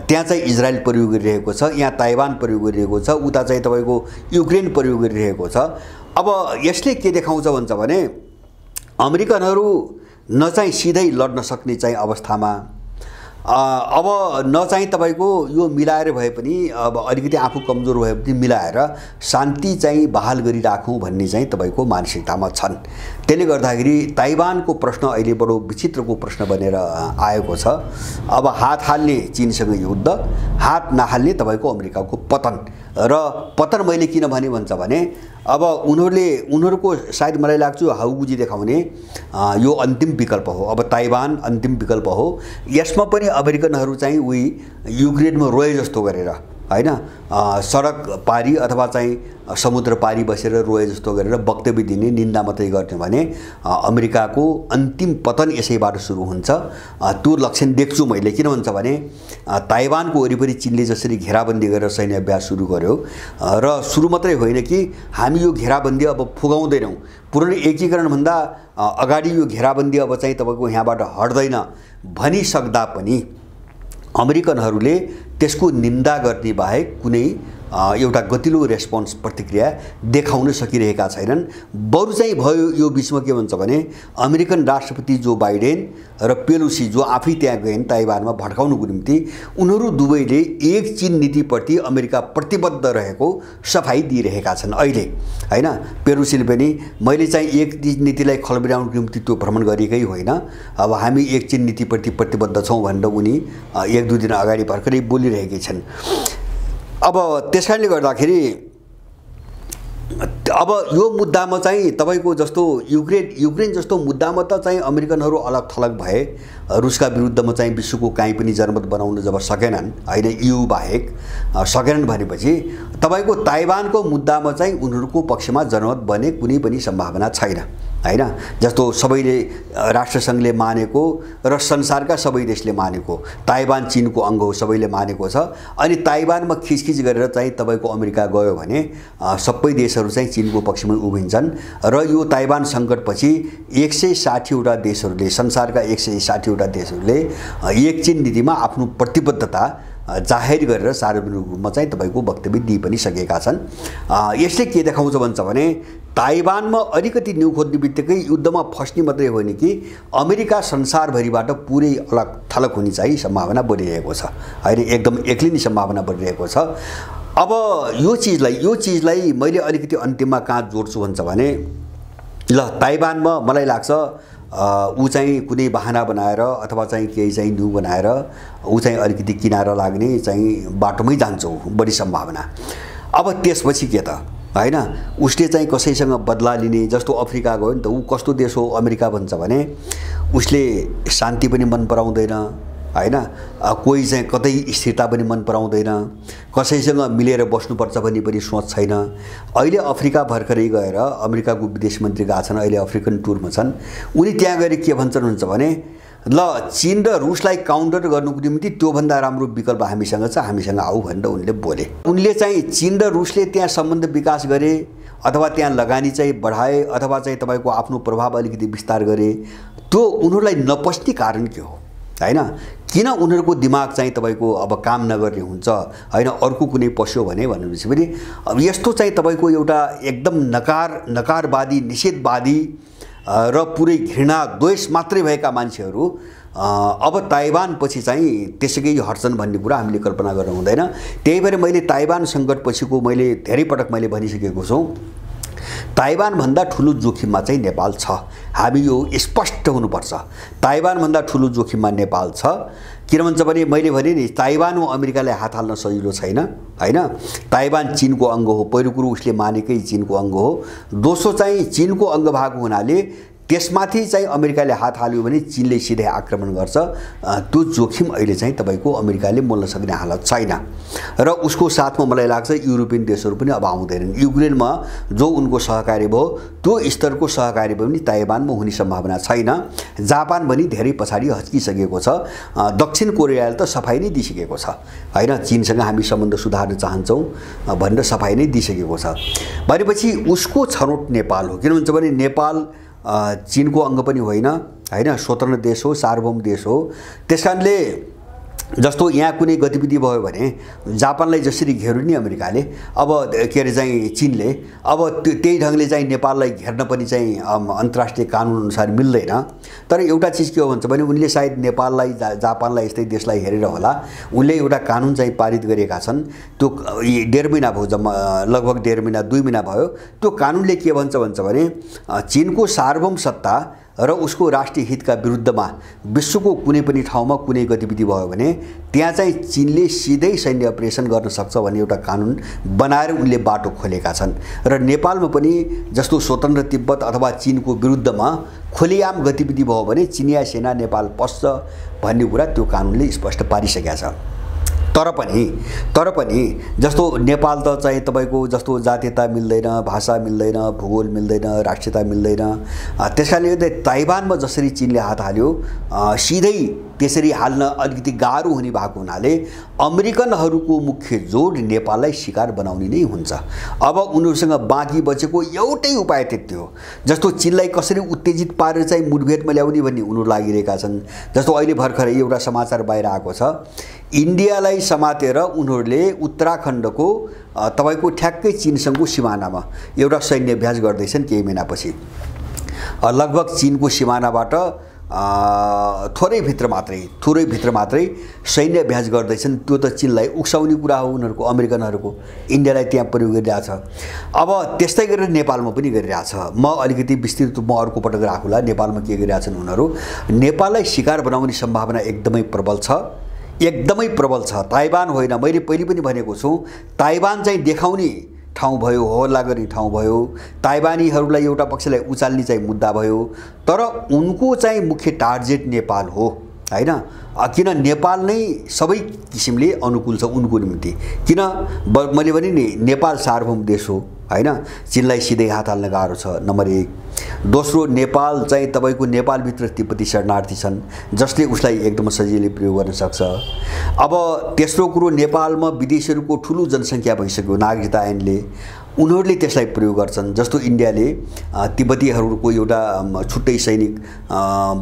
त्यहाँ चाहिँ इजरायल प्रयोग गरिरहेको छ, यहाँ ताइवान प्रयोग गरिरहेको छ, उता चाहिँ तपाईँको युक्रेन प्रयोग गरिरहेको छ। अब यसले के देखाउँछ भन्छ भने अमेरिकनहरू न चाहिँ सिधै लड्न सक्ने चाहिँ अवस्थामा, अब न चाहिँ तपाईँको यो मिलाएर भए पनि अब अलिकति आफू कमजोर भए पनि मिलाएर शान्ति चाहिँ बहाल गरिराखौँ भन्ने चाहिँ तपाईँको मानसिकतामा छन्। त्यसले गर्दाखेरि ताइवानको प्रश्न अहिले बडो विचित्रको प्रश्न बनेर आएको छ। अब हात हाल्ने चीनसँग युद्ध, हात नहाल्ने तपाईँको अमेरिकाको पतन। र पतन मैले किन भने भन्छ भने अब उनीहरूको सायद मलाई लाग्छ हाउगुजी देखाउने यो अन्तिम विकल्प हो। अब ताइवान अन्तिम विकल्प हो। यसमा पनि अमेरिकनहरू चाहिँ उही युक्रेनमा रोए जस्तो गरेर, होइन, सडक पारी अथवा चाहिँ समुद्र पारी बसेर रोए जस्तो गरेर वक्तव्य दिने, निन्दा मात्रै गर्ने भने अमेरिकाको अन्तिम पतन यसैबाट सुरु हुन्छ। त्यो लक्षण देख्छु मैले। किन भन्छ भने ताइवानको वरिपरि चीनले जसरी घेराबन्दी गरेर सैन्य अभ्यास सुरु गर्यो र सुरु मात्रै होइन कि हामी यो घेराबन्दी अब फुगाउँदैनौँ, पूर्ण एकीकरणभन्दा अगाडि यो घेराबन्दी अब चाहिँ तपाईँको यहाँबाट हट्दैन भनिसक्दा पनि अमेरिकनहरूले त्यसको निन्दा गर्ने बाहेक कुनै एउटा गतिलो रेस्पोन्स प्रतिक्रिया देखाउन सकिरहेका छैनन्। बरु चाहिँ भयो यो बिचमा के भन्छ भने अमेरिकन राष्ट्रपति जो बाइडेन र पेलोसी जो आफै त्यहाँ गएन ताइवानमा भड्काउनुको निम्ति, उनीहरू दुवैले एक चीन नीतिप्रति अमेरिका प्रतिबद्ध रहेको सफाई दिइरहेका छन् अहिले, होइन? पेलोसीले पनि मैले चाहिँ एक नीतिलाई खलबिराउनुको निम्ति त्यो भ्रमण गरेकै होइन, अब हामी एक चीन नीतिप्रति प्रतिबद्ध छौँ भनेर उनी 1-2 दिन अगाडि भर्खरै बोलिरहेकै छन्। अब त्यसकारणले गर्दाखेरि अब यो मुद्दामा चाहिँ तपाईँको जस्तो युक्रेन जस्तो मुद्दामा त चाहिँ अमेरिकनहरू अलग थलग भए, रुसका विरुद्धमा चाहिँ विश्वको कहीँ पनि जनमत बनाउन जब सकेनन्, होइन, EU बाहेक सकेनन् भनेपछि तपाईँको ताइवानको मुद्दामा चाहिँ उनीहरूको पक्षमा जनमत बन्ने कुनै पनि सम्भावना छैन, होइन? जस्तो सबैले राष्ट्रसङ्घले मानेको र संसारका सबै देशले मानेको ताइवान चीनको अङ्ग हो, सबैले मानेको छ। अनि ताइवानमा खिचखिच गरेर चाहिँ तपाईँको अमेरिका गयो भने सबै देशहरू चाहिँ चीनको पक्षमै उभिन्छन् र यो ताइवान सङ्कटपछि 160वटा देशहरूले, संसारका 160वटा देशहरूले एक चीन नीतिमा आफ्नो प्रतिबद्धता जाहेर गरेर सार्वजनिक रूपमा चाहिँ तपाईँको वक्तव्य दिइ पनि सकेका छन्। यसले के देखाउँछ भन्छ भने ताइवानमा अलिकति न्यु खोज्ने बित्तिकै युद्धमा फस्ने मात्रै होइन कि अमेरिका संसारभरिबाट पुरै अलग थलग हुने चाहिँ सम्भावना बढिरहेको छ, होइन? एकदम एक्लिने सम्भावना बढिरहेको छ। अब यो चिजलाई मैले अलिकति अन्तिममा कहाँ जोड्छु भन्छ भने ल ताइवानमा मलाई लाग्छ ऊ चाहिँ कुनै बहाना बनाएर अथवा चाहिँ केही चाहिँ न्यु बनाएर ऊ चाहिँ अलिकति किनारा लाग्ने चाहिँ बाटोमै जान्छ बढी सम्भावना। अब त्यसपछि के त, होइन? उसले चाहिँ कसैसँग बदला लिने, जस्तो अफ्रिका गयो नि त, ऊ कस्तो देश हो अमेरिका भन्छ भने उसले शान्ति पनि मन पराउँदैन, होइन? कोही चाहिँ कतै स्थिरता पनि मन पराउँदैन, कसैसँग मिलेर बस्नुपर्छ भन्ने पनि सोच छैन। अहिले अफ्रिका भर्खरै गएर अमेरिकाको विदेश मन्त्री गएका छन्, अहिले अफ्रिकन टुरमा छन्। उनी त्यहाँ गएर के भन्छन् हुन्छ भने ल चीन र रुसलाई काउन्टर गर्नुको निम्ति त्योभन्दा राम्रो विकल्प हामीसँग छ, हामीसँग आऊ भनेर उनले बोले। उनले चाहिँ चीन र रुसले त्यहाँ सम्बन्ध विकास गरे अथवा त्यहाँ लगानी चाहिँ बढाए अथवा चाहिँ तपाईँको आफ्नो प्रभाव अलिकति विस्तार गरे, त्यो उनीहरूलाई नपस्ने कारण के हो, हैन। किन उनीहरूको दिमाग चाहिँ तपाईको अब काम नगर्ने हुन्छ हैन, अर्को कुनै पस्यो भने भनेपछि पनि अब यस्तो चाहिँ तपाईको एउटा एकदम नकारवादी निषेधवादी र पुरै घृणा द्वेष मात्रै भएका मान्छेहरू अब ताइवान पछि चाहिँ त्यसैकै हट्छन् भन्ने कुरा हामीले कल्पना गर्न हुँदैन। त्यही भएर मैले ताइवान सङ्कट पछिको मैले धेरै पटक मैले भनिसकेको छु, ताइवान भन्दा ठुलो जोखिममा चाहिँ नेपाल छ। हामी यो स्पष्ट हुनुपर्छ, ताइवान भन्दा ठुलो जोखिममा नेपाल छ। किन भन्छ भने मैले भने नि ताइवानमा अमेरिकालाई हात हाल्न सजिलो छैन हैन। ताइवान चीनको अङ्ग हो, पहिलो कुरो उसले मानेकै चीनको अङ्ग हो। दोस्रो चाहिँ चीनको अङ्ग भएको हुनाले त्यसमाथि चाहिँ अमेरिकाले हात हाल्यो भने चीनले सिधै आक्रमण गर्छ। त्यो जोखिम अहिले चाहिँ तपाईको अमेरिकाले मोल्न सक्ने हालत छैन र उसको साथमा मलाई लाग्छ युरोपियन देशहरू पनि अब आउँदैनन्। युक्रेनमा जो उनको सहकारी भयो त्यो स्तरको सहकारी पनि ताइवानमा हुने सम्भावना छैन। जापान पनि धेरै पछाडि हच्किसकेको छ। दक्षिण कोरियाले त सफाई नै दिइसकेको छ हैन, चीनसँग हामी सम्बन्ध सुधार्न चाहन्छौँ भनेर सफाई नै दिइसकेको छ। भनेपछि उसको छनौट नेपाल हो। किन भन्छ भने नेपाल चीनको अङ्ग पनि होइन हैन, स्वतन्त्र देश हो, सार्वभौम देश हो। त्यसकारणले जस्तो यहाँ कुनै गतिविधि भयो भने जापानलाई जसरी घेर्यो नि अमेरिकाले, अब के अरे चाहिँ चीनले, अब त्यही ढङ्गले चाहिँ नेपाललाई घेर्न पनि चाहिँ अन्तर्राष्ट्रिय कानुनअनुसार मिल्दैन। तर एउटा चिज के हो भन्छ भने उनले सायद नेपाललाई जापानलाई यस्तै देशलाई हेरेर होला उनले एउटा कानुन चाहिँ पारित गरेका छन्। त्यो 1.5 महिना भयो, जम्मा लगभग 1.5 महिना 2 महिना भयो। त्यो कानुनले के भन्छ भने चीनको सार्वभौम सत्ता र उसको राष्ट्रिय हितका विरुद्धमा विश्वको कुनै पनि ठाउँमा कुनै गतिविधि भयो भने त्यहाँ चाहिँ चीनले सिधै सैन्य अपरेसन गर्न सक्छ भन्ने एउटा कानुन बनाएर उनले बाटो खोलेका छन्। र नेपालमा पनि जस्तो स्वतन्त्र तिब्बत अथवा चीनको विरुद्धमा खुलेआम गतिविधि भयो भने चिनिया सेना नेपाल पस्छ भन्ने कुरा त्यो कानुनले स्पष्ट पारिसकेका छ। तर पनि जस्तो नेपाल त चाहिँ तपाईको जस्तो जातीयता मिल्दैन, भाषा मिल्दैन, भूगोल मिल्दैन, राष्ट्रियता मिल्दैन। त्यसकारणले ताइवानमा जसरी चीनले हात हाल्यो सिधै त्यसरी हाल्न अलिकति गाह्रो हुने भएको हुनाले अमेरिकनहरूको मुख्य जोड नेपाललाई शिकार बनाउने नै हुन्छ। अब उनीहरूसँग बाँकी बचेको एउटै उपाय त्यति हो। जस्तो चीनलाई कसरी उत्तेजित पारेर चाहिँ मुठभेडमा ल्याउने भन्ने उनीहरू लागिरहेका छन्। जस्तो अहिले भर्खरै एउटा समाचार बाहिर आएको छ, इन्डियालाई समातेर उनीहरूले उत्तराखण्डको तपाईको ठ्याक्कै चीनसँगको सिमानामा एउटा सैन्य अभ्यास गर्दैछन्। केही महिनापछि लगभग चीनको सिमानाबाट थोरै भित्र मात्रै सैन्य अभ्यास गर्दैछन्। त्यो त चीनलाई उक्साउने कुरा हो उनीहरूको, अमेरिकनहरूको इन्डियालाई त्यहाँ प्रयोग गरिरहेछ। अब त्यस्तै गरेर नेपालमा पनि गरिरहेछ। म अलिकति विस्तृत रूपमा अर्को पटक राखुला नेपालमा के गरिरहेछन् उनीहरू। नेपाललाई शिकार बनाउने सम्भावना एकदमै प्रबल छ, ताइवान होइन। मैले पहिले पनि भनेको छु, ताइवान चाहिँ देखाउने ठाउँ भयो, हल्ला गर्ने ठाउँ भयो, ताइवानीहरूलाई एउटा पक्षलाई उचाल्ने चाहिँ मुद्दा भयो। तर उनको चाहिँ मुख्य टार्गेट नेपाल हो हैन। किन नेपाल नै सबै किसिमले अनुकूल छ उनको निम्ति। किन मैले भने नि नेपाल सार्वभौम देश हो हैन, चीनलाई सिधै हात हाल्न गाह्रो छ, नम्बर 1। दोस्रो, नेपाल चाहिँ तपाईको नेपालभित्र तिब्बती शरणार्थी छन् जसले उसलाई एकदम सजिलै प्रयोग गर्न सक्छ। अब तेस्रो कुरो, नेपालमा विदेशीहरूको ठुलो जनसङ्ख्या भइसक्यो नागरिकता ऐनले, उनीहरूले त्यसलाई प्रयोग गर्छन्। जस्तो इन्डियाले तिब्बतीहरूको एउटा छुट्टै सैनिक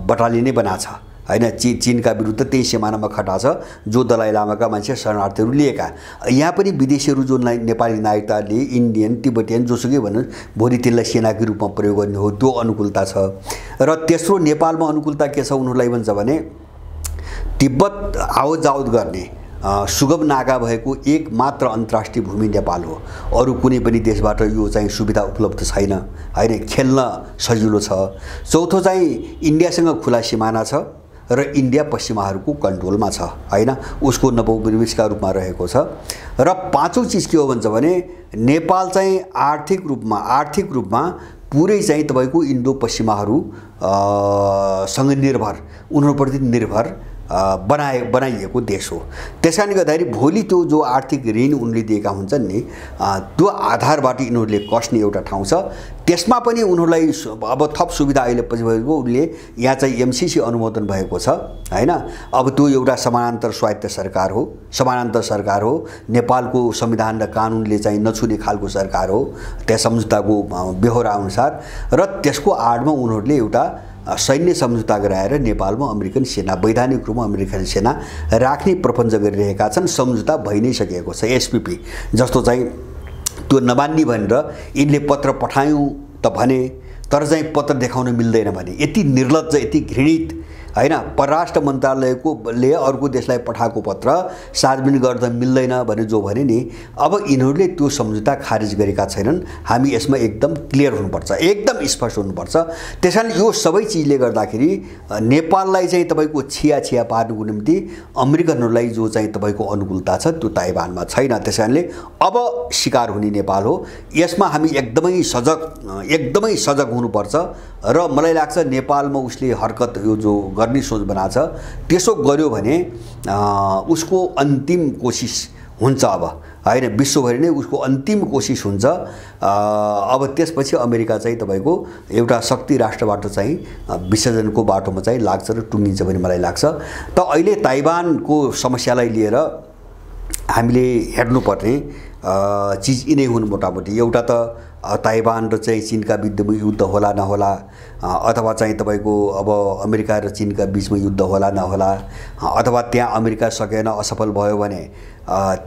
बटालियनै बनाएको छ हैन, चीनका विरुद्ध त्यही सिमानामा खटा छ जो दलाई लामाका मान्छे शरणार्थीहरू लिएका। यहाँ पनि विदेशीहरू जो नेपाली नागरिकताले इन्डियन तिब्बतियन जोसुकै भन्नु भोलि तिनलाई सेनाको रूपमा प्रयोग गर्ने हो, त्यो अनुकूलता छ। र तेस्रो, नेपालमा अनुकूलता के छ उनीहरूलाई भन्छ भने तिब्बत आवत जावत गर्ने सुगम नाका भएको एक मात्र अन्तर्राष्ट्रिय भूमि नेपाल हो। अरू कुनै पनि देशबाट यो चाहिँ सुविधा उपलब्ध छैन हैन, खेल्न सजिलो छ। चौथो चाहिँ इन्डियासँग खुला सिमाना छ र इन्डिया पश्चिमाहरूको कन्ट्रोलमा छ हैन, उसको नवोपनिवेशका रूपमा रहेको छ। र पाँचौं चिज के हो भन्छ भने नेपाल चाहिँ आर्थिक रूपमा पुरै चाहिँ तपाईको इन्डो पश्चिमाहरू सँग निर्भर, उनीहरूप्रति निर्भर बनाइएको देश हो। त्यसकारणले गर्दाखेरि भोलि त्यो जो आर्थिक ऋण उनले दिएका हुन्छन् नि, त्यो आधारबाट यिनीहरूले कस्ने एउटा ठाउँ छ। त्यसमा पनि उनीहरूलाई अब थप सुविधा अहिले पछि भएको उनले यहाँ चाहिँ एमसीसी अनुमोदन भएको छ हैन। अब त्यो एउटा समानान्तर स्वायत्त सरकार हो, नेपालको संविधान र कानुनले चाहिँ नछुने खालको सरकार हो त्यस सम्झौताको बेहोरा अनुसार। र त्यसको आडमा उनीहरूले एउटा सैन्य सम्झौता गराएर नेपालमा अमेरिकन सेना वैधानिक रूपमा अमेरिकन सेना राख्ने प्रपञ्च गरिरहेका छन्। सम्झौता भइ नै सकेको छ। एसपीपी जस्तो चाहिँ त्यो नमान्ने भनेर यिनले पत्र पठायौँ त भने, तर चाहिँ पत्र देखाउन मिल्दैन भने, यति निर्लज्ज, यति घृणित हैन, परराष्ट्र मन्त्रालयले अर्को देशलाई पठाएको पत्र सार्वजनिक गर्न मिल्दैन भने जो भने नि, अब यिनीहरूले त्यो सम्झौता खारिज गरेका छैनन्। हामी यसमा एकदम क्लियर हुनुपर्छ, एकदम स्पष्ट हुनुपर्छ। त्यसैले यो सबै चिजले गर्दाखेरि नेपाललाई चाहिँ तपाईको छिया पार्नुको निम्ति अमेरिकनहरूलाई जो चाहिँ तपाईको अनुकूलता छ त्यो ताइवानमा छैन। त्यसैले अब शिकार हुने नेपाल हो। यसमा हामी एकदमै सजग हुनुपर्छ र मलाई लाग्छ नेपालमा उसले हरकत यो जो गर्ने सोच बनाएको छ त्यसो गर्यो भने उसको अन्तिम कोसिस हुन्छ। अब हैन, विश्वभरि नै उसको अन्तिम कोसिस हुन्छ। अब त्यसपछि अमेरिका चाहिँ तपाईको एउटा शक्ति राष्ट्रबाट चाहिँ विसर्जनको बाटोमा चाहिँ लाग्छ र टुङ्गिन्छ भन्ने मलाई लाग्छ। त अहिले ताइवानको समस्यालाई लिएर हामीले हेर्नुपर्ने चिज यिनै हुन् मोटामोटी। एउटा त ताइवान र चाहिँ चीनका बीचमा युद्ध होला नहोला, अथवा चाहिँ तपाईको अब अमेरिका र चीनका बीचमा युद्ध होला नहोला, अथवा त्यहाँ अमेरिका सकेन असफल भयो भने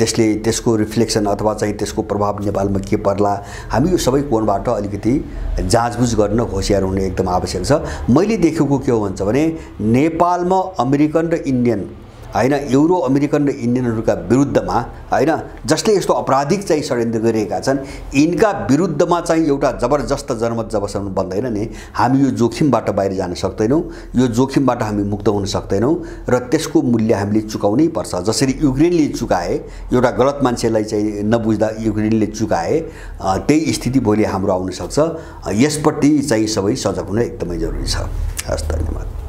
त्यसको रिफ्लेक्सन अथवा चाहिँ त्यसको प्रभाव नेपालमा के पर्ला, हामी यो सबै कोणबाट अलिकति जाँचबुझ गर्न होशियार हुने एकदम आवश्यक छ। मैले देखेको के हो भन्छ भने नेपालमा अमेरिकन र इन्डियन हैन, युरो अमेरिकन र इन्डियनहरूका विरुद्धमा हैन, जसले यस्तो अपराधिक चाहिँ षड्यन्त्र गरिरहेका छन्, यिनका विरुद्धमा चाहिँ एउटा जबरजस्त जनमत जबसम्म बन्दैन नि, हामी यो जोखिमबाट बाहिर जान सक्दैनौँ। यो जोखिमबाट हामी मुक्त हुन सक्दैनौँ र त्यसको मूल्य हामीले चुकाउनै पर्छ। जसरी युक्रेनले चुकाए, एउटा गलत मान्छेलाई चाहिँ नबुझ्दा युक्रेनले चुकाए, त्यही स्थिति भोलि हाम्रो आउन सक्छ। यसपट्टि चाहिँ सबै सजग हुन एकदमै जरुरी छ। हस्, धन्यवाद।